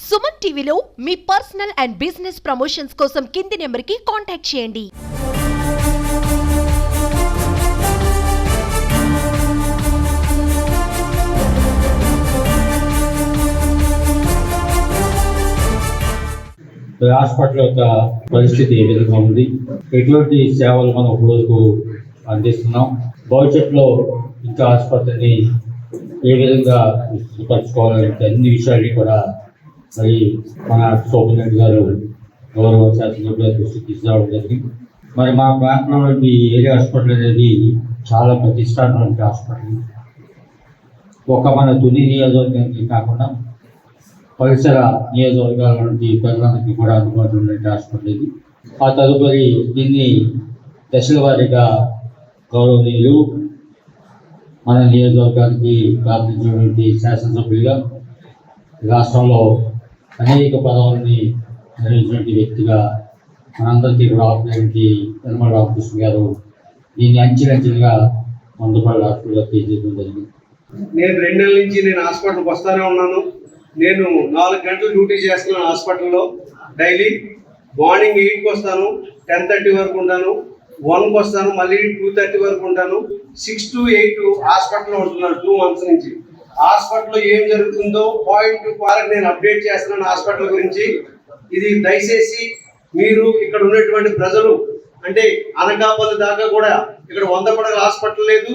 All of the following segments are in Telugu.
సుమన్ టీవీలో మీ పర్సనల్ అండ్ బిజినెస్ ప్రమోషన్స్ కోసం కింది నెంబర్కి కాంటాక్ట్ చేయండి. హాస్పిటల్ యొక్క పరిస్థితి ఏ విధంగా ఉంది, ఎటువంటి సేవలు మనం ఒకరోజుకు అందిస్తున్నాం, భవిష్యత్తులో ఇంకా ఆసుపత్రిని ఏ విధంగా విస్తృతపరచుకోవాలంటే అన్ని విషయాన్ని కూడా మరి మన సూపరింటెండెంట్ గారు గౌరవ శాసనసభ్యుల దృష్టికి తీసుకురావడం జరిగింది. మరి మా ప్రాంతంలో ఈ ఏరియా హాస్పిటల్ అనేది చాలా ప్రతిష్టాత్మక హాస్పిటల్. ఒక మన తుని నియోజకవర్గానికి కాకుండా పరిసర నియోజకవర్గాల నుండి ప్రజలందరికీ కూడా అందుబాటులో ఉండే హాస్పిటల్ ఇది. ఆ తదుపరి దీన్ని దశల వారీగా గౌరవనీయులు మన నియోజకవర్గానికి ప్రార్థించినటువంటి శాసనసభ్యులుగా రాష్ట్రంలో అనేక పదవులని నిర్వహించినటువంటి వ్యక్తిగా మనందరికీ కూడా ఆపునటువంటి యనమల రామకృష్ణ గారు దీన్ని అంచెలంచెలుగా మందుపల్లి హాస్పిటల్లో తీర్చిదిద్దడం జరిగింది. నేను 2 నెలల నుంచి నేను హాస్పిటల్కి వస్తూనే ఉన్నాను. నేను 4 గంటలు డ్యూటీ చేస్తున్నాను హాస్పిటల్లో. డైలీ మార్నింగ్ 8కి వస్తాను, 10:30 వరకు ఉంటాను, 1కి వస్తాను, మళ్ళీ 2:30 వరకు ఉంటాను. 6 to 8 హాస్పిటల్లో ఉంటున్నాను 2 months నుంచి. హాస్పిటల్లో ఏం జరుగుతుందో పాయింట్ టు పాయింట్ నేను అప్డేట్ చేస్తున్నాను హాస్పిటల్ గురించి. ఇది దయచేసి మీరు ఇక్కడ ఉన్నటువంటి ప్రజలు, అంటే అనకాపల్లి దాకా కూడా ఇక్కడ 100 పడగల హాస్పిటల్ లేదు,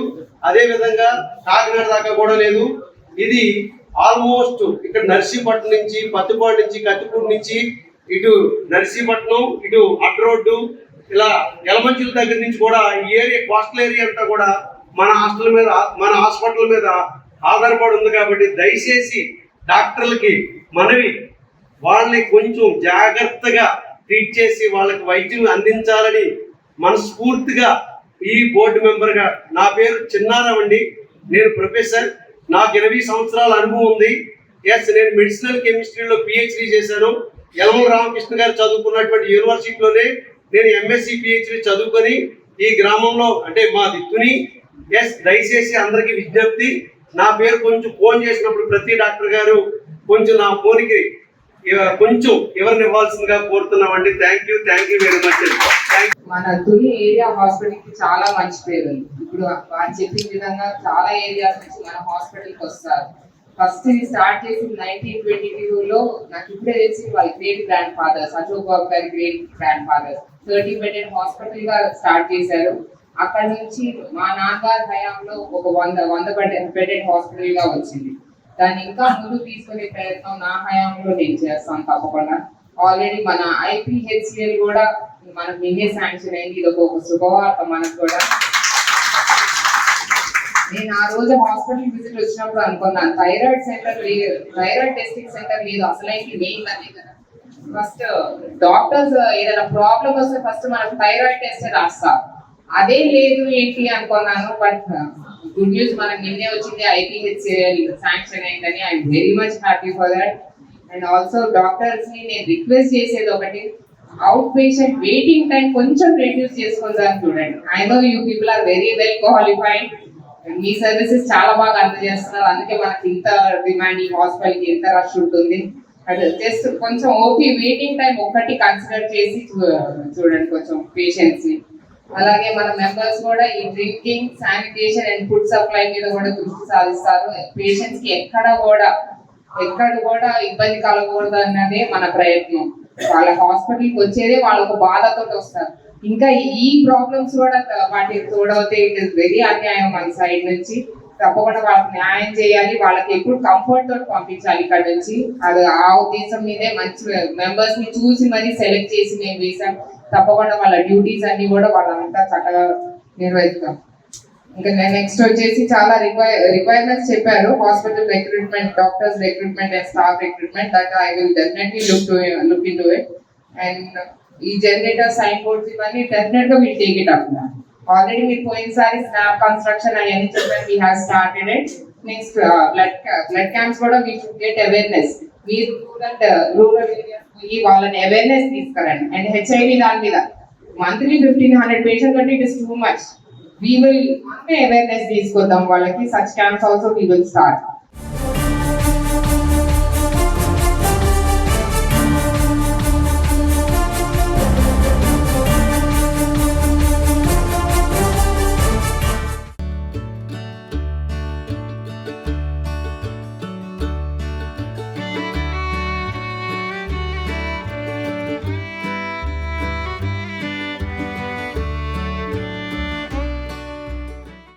అదేవిధంగా కాకినాడ దాకా కూడా లేదు. ఇది ఆల్మోస్ట్ ఇక్కడ నర్సీపట్నం నుంచి, పత్తిపాడు నుంచి, కత్తిపూడి నుంచి, ఇటు నర్సీపట్నం, ఇటు అడ్ రోడ్డు, ఇలా యలమంచిల దగ్గర నుంచి కూడా ఈ ఏరియా, కోస్టల్ ఏరియా అంతా కూడా మన హాస్పిటల్ మీద ఆధారపడి ఉంది. కాబట్టి దయచేసి డాక్టర్లకి మనవి, వాళ్ళని కొంచెం జాగ్రత్తగా ట్రీట్ చేసి వాళ్ళకి వైద్యం అందించాలని మనస్ఫూర్తిగా ఈ బోర్డు మెంబర్గా, నా పేరు చిన్నారావు అండి, నేను ప్రొఫెసర్, నాకు 20 సంవత్సరాల అనుభవం ఉంది. నేను మెడిసినల్ కెమిస్ట్రీలో PhD చేశాను. యనమల రామకృష్ణ గారు చదువుకున్నటువంటి యూనివర్సిటీలోనే నేను MSc PhD చదువుకొని ఈ గ్రామంలో, అంటే మాది తుని. దయచేసి అందరికీ విజ్ఞప్తి, నా పేరు కొంచెం ఫోన్ చేసినప్పుడు ప్రతి డాక్టర్ గారు కొంచెం నా ఫోన్కి కొంచెం ఎవరిని ఇవ్వాల్సిందిగా కోరుతున్నామండి. Thank you very much. మన తుని ఏరియా హాస్పిటల్ కి చాలా మంచి పేరు ఉంది. ఇప్పుడు వాళ్ళు చెప్పిన విధంగా చాలా ఏరియాస్ నుంచి మన హాస్పిటల్కి వస్తారు. ఫస్ట్ ఇది స్టార్ట్ చేసింది 1922లో. నాకు ఇప్పుడే తెలిసి వాళ్ళ great grandfathers, Ashok Babu గారి great grandfathers 30-bedded hospital గా స్టార్ట్ చేశారు. అక్కడ నుంచి మా నాన్నగారి హయాంలో ఒక 100-bedded హాస్పిటల్ గా వచ్చింది. దాన్ని ఇంకా ముందుకు తీసుకునే ప్రయత్నం నా హయాంలో నేను చేస్తాను తప్పకుండా. ఆల్రెడీ మన IPHCL కూడా మనకు నిన్నే శాంక్షన్ అయింది. ఇది ఒక శుభవార్త మనకు కూడా. నేను ఆ రోజు హాస్పిటల్ విజిట్ వచ్చినప్పుడు అనుకున్నాను, థైరాయిడ్ సెంటర్ లేదు, థైరాయిడ్ టెస్టింగ్ సెంటర్ లేదు, అసలైతే మెయిన్ అదే కదా. ఫస్ట్ డాక్టర్స్ ఏదైనా ప్రాబ్లం వస్తే ఫస్ట్ మనకు థైరాయిడ్ టెస్ట్ రాస్తారు, అదే లేదు ఏంటి అనుకున్నాను. బట్ గుడ్ న్యూస్, మనకు నిన్నే వచ్చింది, IPHCL శాంక్షన్ అయిందని. I'm very much happy for that. And also doctors ని నేను రిక్వెస్ట్ చేసేది ఒకటి, అవుట్ పేషెంట్ వెయిటింగ్ టైం కొంచెం రెడ్యూస్ చేసుకుంటాను చూడండి. I know you people are very well qualified, మీ సర్వీసెస్ చాలా బాగా అందజేస్తున్నారు, అందుకే మనకి ఇంత డిమాండ్, ఈ హాస్పిటల్కి ఎంత రష్ ఉంటుంది. అది జస్ట్ కొంచెం ఓపీ వెయిటింగ్ టైం ఒక్కటి కన్సిడర్ చేసి చూడండి కొంచెం పేషెంట్స్ ని. అలాగే మన మెంబర్స్ కూడా ఈ drinking, sanitation and food supply మీద కూడా దృష్టి సాధిస్తారు. పేషెంట్స్ కి ఎక్కడ కూడా ఇబ్బంది కలగకూడదు అన్నదే మన ప్రయత్నం. వాళ్ళ హాస్పిటల్కి వచ్చేదే వాళ్ళకు బాధతో వస్తారు, ఇంకా ఈ ప్రాబ్లమ్స్ కూడా వాటికి తోడవుతే ఇట్ ఇస్ వెరీ అన్యాయం మన సైడ్ నుంచి. తప్పకుండా వాళ్ళకి న్యాయం చేయాలి, వాళ్ళకి ఎప్పుడు కంఫర్ట్ తోటి పంపించాలి ఇక్కడ నుంచి. అది ఆ ఉద్దేశం మీదే మంచి మెంబర్స్ ని చూసి మరీ సెలెక్ట్ చేసి మేము వేసాం. తప్పకుండా వాళ్ళ డ్యూటీస్ అన్ని కూడా వాళ్ళంతా చక్కగా నిర్వహిస్తాం. ఇంకా నెక్స్ట్ వచ్చేసి చాలా రిక్వైర్మెంట్స్ చెప్పారు. Hospital recruitment, doctors recruitment and staff recruitment, that I will definitely look into it. And ఈ జనరేటర్, సైన్ బోర్డ్స్ ఇవన్నీ డెఫినెట్ గా will take it up. Already మీరు పోయినసారి స్నాప్ కన్స్ట్రక్షన్ అవన్నీ చెప్పారు, we have started it. Next blood camps కూడా వీ షుడ్ గెట్ అవేర్నెస్. మీరు రూరల్ ఏరియాస్ పోయి వాళ్ళని అవేర్నెస్ తీసుకురండి. అండ్ HIV దాని మీద మంత్లీ 1500 పేషెంట్స్ అంటే it is too much. We will awareness తీసుకొద్దాం వాళ్ళకి. Such camps also we will start.